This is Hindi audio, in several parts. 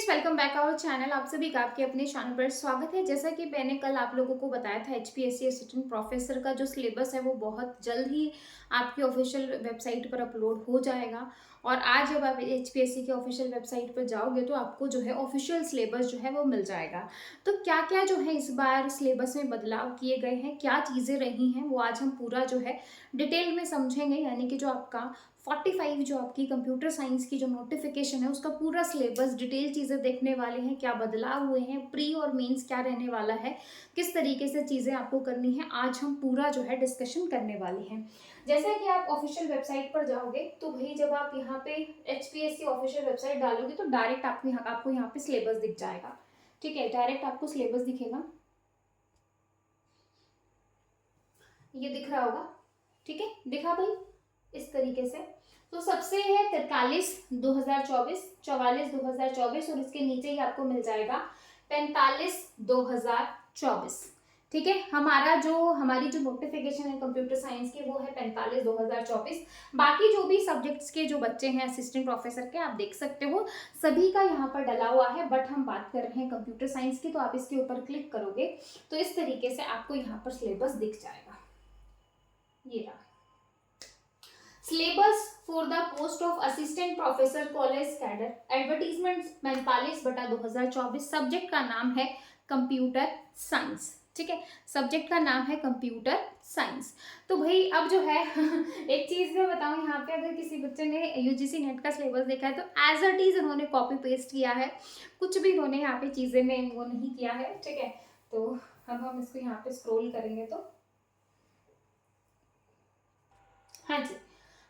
Friends, welcome back our channel. आप सभी का आपके अपने चैनल पर स्वागत है। जैसा कि मैंने कल आप लोगों को बताया था, एचपीएससी असिस्टेंट प्रोफेसर का जो सिलेबस है वो बहुत जल्द ही आपकी ऑफिशियल वेबसाइट पर अपलोड हो जाएगा। और आज जब आप एचपीएससी की ऑफिशियल वेबसाइट पर जाओगे तो आपको जो है ऑफिशियल सिलेबस जो है वो मिल जाएगा। तो क्या क्या जो है इस बार सिलेबस में बदलाव किए गए हैं, क्या चीज़ें रही हैं, वो आज हम पूरा जो है डिटेल में समझेंगे। यानी कि जो आपका 45 जो आपकी कंप्यूटर साइंस की जो नोटिफिकेशन है उसका पूरा सिलेबस डिटेल चीज़ें देखने वाले हैं, क्या बदलाव हुए हैं, प्री और मेंस क्या रहने वाला है, किस तरीके से चीज़ें आपको करनी है, आज हम पूरा जो है डिस्कशन करने वाले हैं। जैसा कि आप ऑफिशियल वेबसाइट पर जाओगे तो भाई जब आप यहाँ पे एचपीएससी ऑफिशियल वेबसाइट डालोगे तो डायरेक्ट आपको यहाँ पे सिलेबस दिख जाएगा। ठीक है, डायरेक्ट आपको सिलेबस दिखेगा, ये दिख रहा होगा। ठीक है, दिखा भाई इस तरीके से। तो सबसे है 43/2024, 44/2024 और इसके नीचे ही आपको मिल जाएगा 45/2024। ठीक है, हमारी जो नोटिफिकेशन है कंप्यूटर साइंस की वो है 45/2024। बाकी जो भी सब्जेक्ट्स के जो बच्चे हैं असिस्टेंट प्रोफेसर के, आप देख सकते हो सभी का यहाँ पर डला हुआ है, बट हम बात कर रहे हैं कंप्यूटर साइंस की। तो आप इसके ऊपर क्लिक करोगे तो इस तरीके से आपको यहाँ पर सिलेबस दिख जाएगा। ये रहा syllabus for the post of assistant professor college cadre, advertisement 45/2024। Subject का नाम है कंप्यूटर साइंस। ठीक है, सब्जेक्ट का नाम है कंप्यूटर साइंस। तो भाई अब जो है एक चीज मैं बताऊं, यहाँ पे अगर किसी बच्चे ने यूजीसी नेट का सिलेबस देखा है तो एज इट इज उन्होंने कॉपी पेस्ट किया है, कुछ भी उन्होंने यहाँ पे चीजें में वो नहीं किया है। ठीक है, तो अब हम इसको यहाँ पे स्क्रॉल करेंगे तो हाँ जी,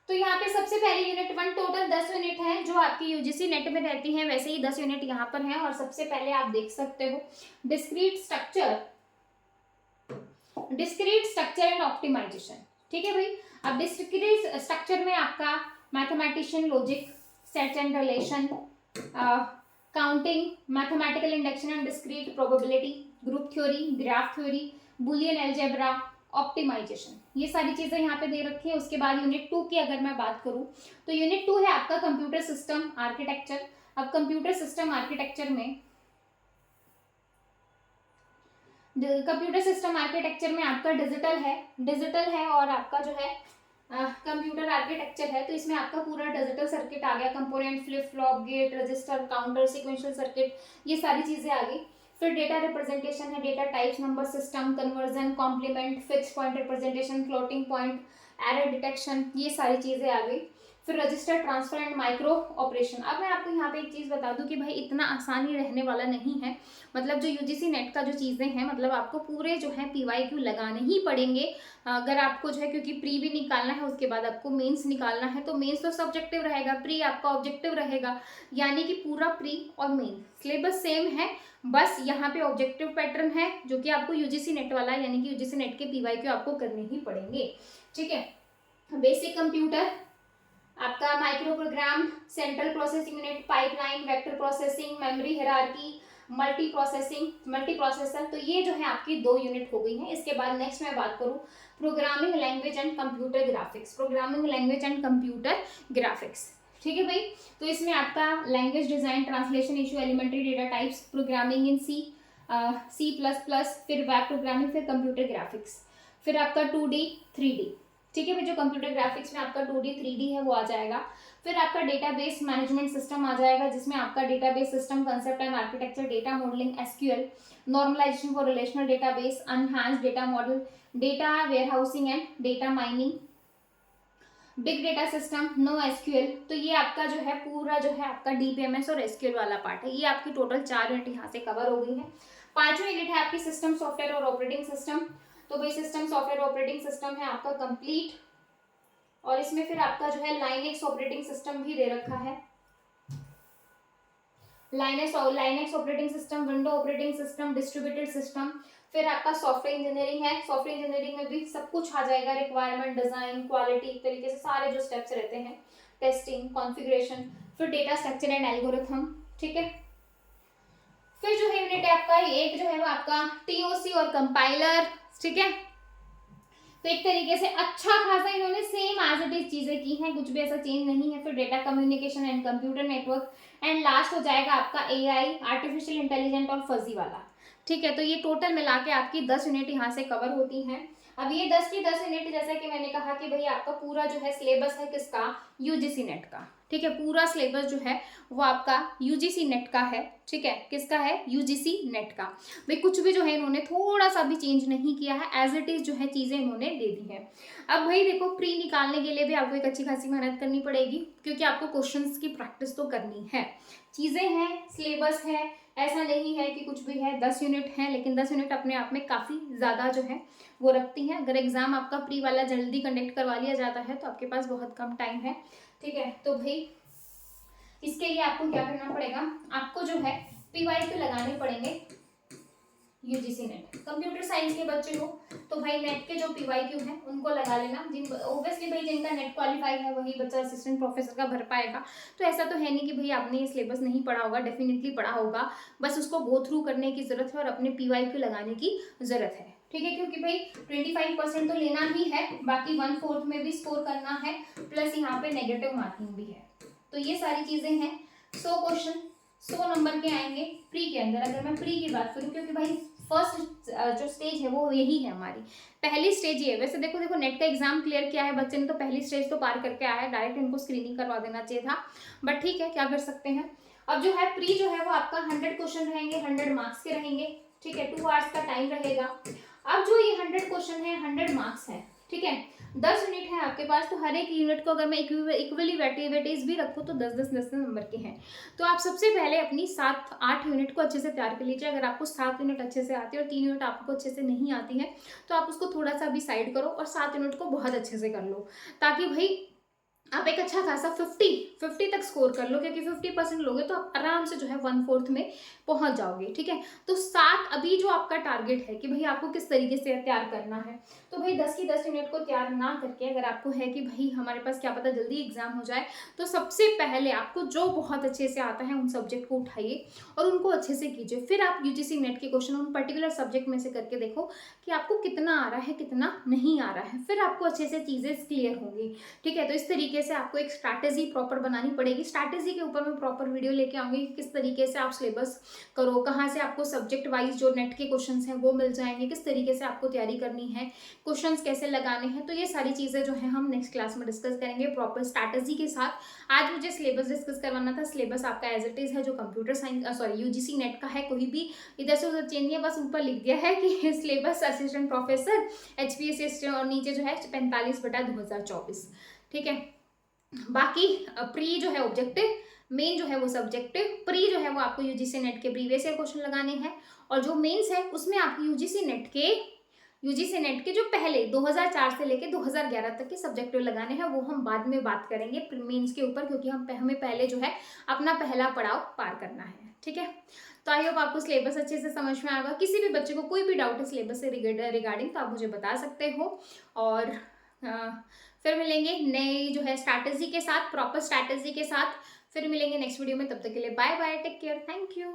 तो यहाँ पे सबसे पहले यूनिट 1, टोटल 10 यूनिट हैं जो आपकी यूजीसी नेट में रहती हैं, वैसे ही 10 यूनिट यहाँ पर हैं। और सबसे पहले आप देख सकते हो डिस्क्रीट स्ट्रक्चर एंड ऑप्टिमाइजेशन। ठीक है भाई, अब डिस्क्रीट स्ट्रक्चर में आपका mathematician logic, sets and relation, counting, mathematical induction and discrete probability, group theory, graph theory, Boolean algebra, optimisation, ये सारी चीजें यहाँ पे दे रखी है। उसके बाद यूनिट 2 की अगर मैं बात करूँ तो यूनिट 2 है आपका कंप्यूटर सिस्टम आर्किटेक्चर। अब कंप्यूटर सिस्टम आर्किटेक्चर में आपका डिजिटल है और आपका जो है कंप्यूटर आर्किटेक्चर है। तो इसमें आपका पूरा डिजिटल सर्किट आ गया, component, flip flop, gate, register, counter, sequential circuit, ये सारी चीजें आ गई। फिर डेटा रिप्रेजेंटेशन है, data types, number system, conversion, complement, fix point representation, floating point, error detection, ये सारी चीजें आ गई। फिर register, transfer and micro operation. अब मैं आपको यहाँ पे एक चीज बता दूं कि भाई इतना आसानी रहने वाला नहीं है। मतलब जो यूजीसी नेट का जो चीजें हैं, मतलब आपको पूरे जो है पीवाईक्यू लगाने ही पड़ेंगे अगर आपको जो है, क्योंकि प्री भी निकालना है, उसके बाद आपको मेंस निकालना है। तो मेंस तो सब्जेक्टिव रहेगा, प्री आपका ऑब्जेक्टिव रहेगा, यानी कि पूरा प्री और मेन सिलेबस सेम है। बस यहाँ पे ऑब्जेक्टिव पैटर्न है जो कि आपको यूजीसी नेट वाला, यानी कि यूजीसी नेट के पीवाईक्यू आपको करने ही पड़ेंगे। ठीक है, बेसिक कंप्यूटर, आपका micro program, central processing unit, pipeline, vector processing, memory hierarchy, multi processor. तो ये जो है आपकी 2 यूनिट हो गई हैं। इसके बाद नेक्स्ट मैं बात करूं programming language and computer graphics. ठीक है भाई, तो इसमें आपका language design, translation issue, elementary data types, programming in C++, फिर वेब प्रोग्रामिंग, फिर कंप्यूटर ग्राफिक्स, फिर आपका 2D 3D। ठीक है भाई, जो कंप्यूटर ग्राफिक्स में आपका 2D 3D है वो आ जाएगा। फिर आपका डेटाबेस मैनेजमेंट सिस्टम आ जाएगा, जिसमें आपका database system concept and architecture, data modelling, SQL, normalisation for relational database, enhance data model, data warehousing and data mining, big data system, no SQL. तो ये आपका जो है पूरा जो है आपका डीबीएमएस और एसक्यूएल वाला पार्ट है। ये आपकी टोटल 4 यूनिट यहाँ से कवर हो गई है। 5वीं यूनिट है आपकी सिस्टम सॉफ्टवेयर और ऑपरेटिंग सिस्टम। तो भाई सिस्टम सॉफ्टवेयर ऑपरेटिंग सिस्टम है आपका कंप्लीट, और इसमें फिर आपका जो है लाइनेक्स ऑपरेटिंग सिस्टम भी दे रखा है। Linux operating system, window operating system, distributed system. फिर आपका सॉफ्टवेयर इंजीनियरिंग है, सॉफ्टवेयर इंजीनियरिंग में भी सब कुछ आ जाएगा, रिक्वायरमेंट, डिजाइन, क्वालिटी, एक तरीके से सारे जो स्टेप्स रहते हैं, टेस्टिंग, कॉन्फ़िगरेशन, फिर डेटा स्ट्रक्चर एंड एल्गोरिथम। ठीक है, फिर जो है यूनिट है आपका एक जो है वो आपका टीओसी और कंपाइलर। ठीक है, तो एक तरीके से अच्छा खासा इन्होंने सेम एज इट इज चीजें की हैं, कुछ भी ऐसा चेंज नहीं है। फिर data communication and computer network, and last हो जाएगा आपका एआई, आर्टिफिशियल इंटेलिजेंट और फजी वाला। ठीक है, तो ये टोटल मिला के आपकी 10 यूनिट यहाँ से कवर होती हैं। अब ये 10 की 10 यूनिट, जैसा कि मैंने कहा कि भाई आपका पूरा जो है सिलेबस है किसका, यूजीसी नेट का। ठीक है, पूरा सिलेबस जो है वो आपका यूजीसी नेट का है। ठीक है, किसका है, यूजीसी नेट का। भाई कुछ भी जो है इन्होंने थोड़ा सा भी चेंज नहीं किया है, एज इट इज जो है चीजें इन्होंने दे दी है। अब भाई देखो, प्री निकालने के लिए भी आपको एक अच्छी खासी मेहनत करनी पड़ेगी, क्योंकि आपको क्वेश्चंस की प्रैक्टिस तो करनी है। चीजें हैं, सिलेबस है, ऐसा नहीं है कि कुछ भी है। 10 यूनिट है, लेकिन 10 यूनिट अपने आप में काफी ज्यादा जो है वो रखती हैं। अगर एग्जाम आपका प्री वाला जल्दी कंडक्ट करवा लिया जाता है तो आपके पास बहुत कम टाइम है। ठीक है, तो भाई इसके लिए आपको क्या करना पड़ेगा, आपको जो है पीवाईक्यू लगाने पड़ेंगे यूजीसी नेट। कंप्यूटर साइंस के बच्चे हो तो भाई नेट के जो पीवाईक्यू हैं उनको लगा लेना। जिन ऑब्वियसली भाई जिनका नेट क्वालिफाई है वही बच्चा असिस्टेंट प्रोफेसर का भर पाएगा। तो ऐसा तो है नहीं कि भाई आपने ये सिलेबस नहीं पढ़ा होगा, डेफिनेटली पढ़ा होगा, बस उसको गो थ्रू करने की जरूरत है और अपने पीवाईक्यू लगाने की जरूरत है। ठीक है, क्योंकि भाई 25% तो लेना ही है, बाकी 1/4 में भी स्कोर करना है, प्लस यहाँ पे नेगेटिव मार्किंग भी है। तो ये सारी चीजें हैं। 100 क्वेश्चन 100 नंबर के आएंगे प्री के अंदर। अगर मैं प्री की बात करूँ, क्योंकि भाई फर्स्ट जो स्टेज है वो यही है, हमारी पहली स्टेज ये है। वैसे देखो देखो नेट का एग्जाम क्लियर किया है बच्चे ने तो पहली स्टेज तो पार करके आया है, डायरेक्ट इनको स्क्रीनिंग करवा देना चाहिए था, बट ठीक है, क्या कर सकते हैं। अब जो है प्री जो है वो आपका 100 क्वेश्चन रहेंगे, 100 मार्क्स के रहेंगे। ठीक है, 2 आवर्स का टाइम रहेगा। अब जो ये 100 क्वेश्चन है, 100 मार्क्स है। ठीक है, 10 यूनिट है आपके पास, तो हर एक यूनिट को अगर मैं इक्वली वेटेज भी रखूँ तो 10 नंबर के हैं। तो आप सबसे पहले अपनी 7-8 यूनिट को अच्छे से तैयार कर लीजिए। अगर आपको 7 यूनिट अच्छे से आती है और 3 यूनिट आपको अच्छे से नहीं आती है तो आप उसको थोड़ा सा भी साइड करो और 7 यूनिट को बहुत अच्छे से कर लो, ताकि भाई आप एक अच्छा खासा 50 तक स्कोर कर लो, क्योंकि 50% लोगे तो आप आराम से जो है 1/4 में पहुंच जाओगे। ठीक है, तो 7 अभी जो आपका टारगेट है कि भाई आपको किस तरीके से तैयार करना है, तो भाई 10 की 10 यूनिट को तैयार ना करके, अगर आपको है कि भाई हमारे पास क्या पता जल्दी एग्जाम हो जाए, तो सबसे पहले आपको जो बहुत अच्छे से आता है उन सब्जेक्ट को उठाइए और उनको अच्छे से कीजिए। फिर आप यूजीसी नेट के क्वेश्चन उन पर्टिकुलर सब्जेक्ट में से करके देखो कि आपको कितना आ रहा है कितना नहीं आ रहा है, फिर आपको अच्छे से चीजें क्लियर होंगी। ठीक है, तो इस तरीके से आपको एक स्ट्रैटेजी प्रॉपर बनानी पड़ेगी। स्ट्रैटेजी के ऊपर मैं प्रॉपर वीडियो लेके आऊंगी कि किस तरीके से आप सिलेबस करो, कहाँ से आपको सब्जेक्ट वाइज जो नेट के क्वेश्चंस हैं वो मिल जाएंगे, किस तरीके से आपको तैयारी करनी है, क्वेश्चंस कैसे लगाने हैं। तो ये सारी चीजें जो है हम नेक्स्ट क्लास में डिस्कस करेंगे प्रॉपर स्ट्रैटेजी के साथ। आज मुझे सिलेबस डिस्कस करवाना था। सिलेबस आपका एज इट इज है, जो कंप्यूटर साइंस यूजीसी नेट का है, कोई भी इधर से उधर चेंज नहीं है, बस ऊपर लिख दिया है कि सिलेबस असिस्टेंट प्रोफेसर HPSC और नीचे जो है 45/2024। ठीक है, बाकी प्री जो है ऑब्जेक्टिव, मेन जो है वो सब्जेक्टिव। प्री जो है वो आपको यूजीसी नेट के प्रीवियस ईयर क्वेश्चन लगाने हैं, और जो मेंस है उसमें आपको यूजीसी नेट के जो पहले 2004 से लेके 2011 तक के सब्जेक्टिव लगाने हैं, वो हम बाद में बात करेंगे मेंस के ऊपर, क्योंकि हमें पहले जो है अपना पहला पड़ाव पार करना है। ठीक है, तो आई होप आपको सिलेबस अच्छे से समझ में आएगा। किसी भी बच्चे को कोई भी डाउट है सिलेबस से रिगार्डिंग तो आप मुझे बता सकते हो, और फिर मिलेंगे नई जो है स्ट्रैटेजी के साथ, प्रॉपर स्ट्रैटेजी के साथ फिर मिलेंगे नेक्स्ट वीडियो में। तब तक के लिए bye bye, take care, thank you.